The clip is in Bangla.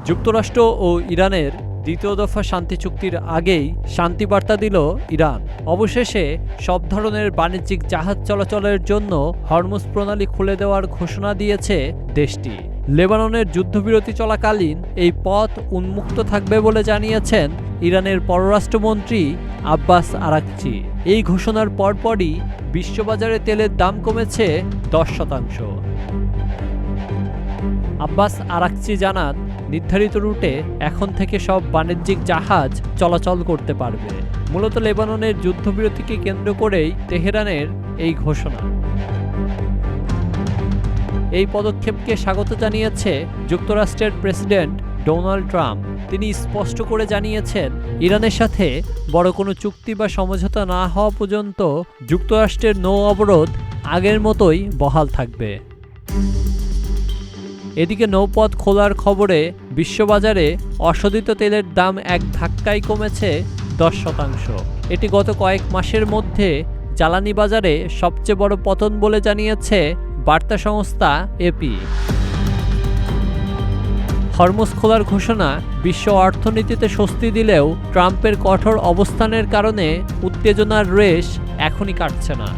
যুক্তরাষ্ট্র ও ইরানের দ্বিতীয় দফা শান্তি চুক্তির আগেই শান্তি বার্তা দিল ইরান। অবশেষে সব ধরনের বাণিজ্যিক জাহাজ চলাচলের জন্য হরমুজ প্রণালী খুলে দেওয়ার ঘোষণা দিয়েছে দেশটি। লেবাননের যুদ্ধবিরতি চলাকালীন এই পথ উন্মুক্ত থাকবে বলে জানিয়েছেন ইরানের পররাষ্ট্রমন্ত্রী আব্বাস আরাকচি। এই ঘোষণার পরপরই বিশ্ববাজারে তেলের দাম কমেছে 10%। আব্বাস আরাকচি জানান, নির্ধারিত রুটে এখন থেকে সব বাণিজ্যিক জাহাজ চলাচল করতে পারবে। মূলত লেবাননের যুদ্ধবিরতিকে কেন্দ্র করেই তেহরানের এই ঘোষণা। এই পদক্ষেপকে স্বাগত জানিয়েছে যুক্তরাষ্ট্রের প্রেসিডেন্ট ডোনাল্ড ট্রাম্প। তিনি স্পষ্ট করে জানিয়েছেন, ইরানের সাথে বড় কোনো চুক্তি বা সমঝোতা না হওয়া পর্যন্ত যুক্তরাষ্ট্রের নৌ অবরোধ আগের মতোই বহাল থাকবে। এদিকে নৌপথ খোলার খবরে বিশ্ববাজারে অশোধিত তেলের দাম এক ধাক্কায় কমেছে 10%। এটি গত কয়েক মাসের মধ্যে জ্বালানি বাজারে সবচেয়ে বড় পতন বলে জানিয়েছে বার্তা সংস্থা এপি। হরমুজ খোলার ঘোষণা বিশ্ব অর্থনীতিতে স্বস্তি দিলেও ট্রাম্পের কঠোর অবস্থানের কারণে উত্তেজনার রেশ এখনই কাটছে না।